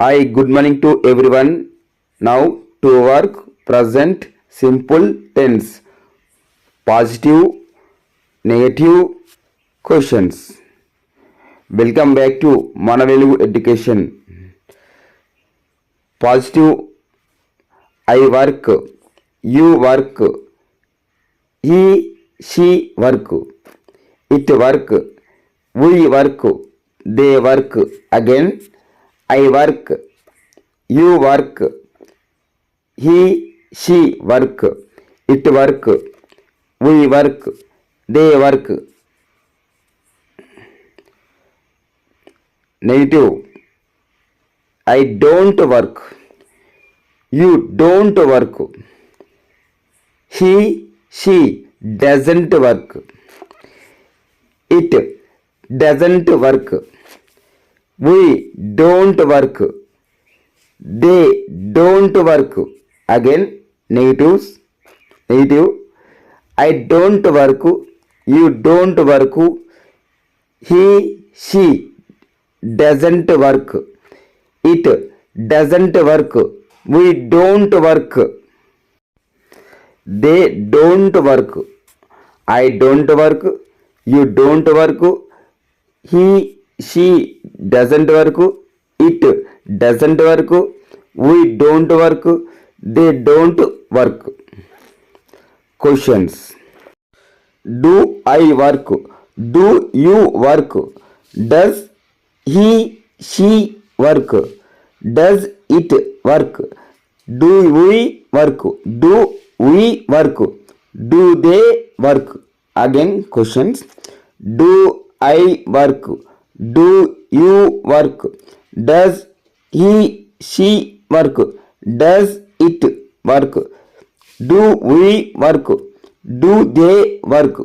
Hi, good morning to everyone. Now to work present simple tense positive negative questions. Welcome back to మన వెలుగు education. Positive I work, you work, he she work, it work, we work, they work. Again I work, you work, he she work, it work, we work, they work. Negative I don't work, you don't work, he she doesn't work, it doesn't work, we don't work, they don't work. Again negative I don't work, you don't work, he she doesn't work, it doesn't work, we don't work, they don't work. I don't work, you don't work, he she doesn't work, it doesn't work, we don't work, they don't work. Questions. Do I work, do you work, does he she work, does it work, do we work, do we work, do they work. Again questions. Do I work, do you work, does he she work, does it work, do we work, do they work.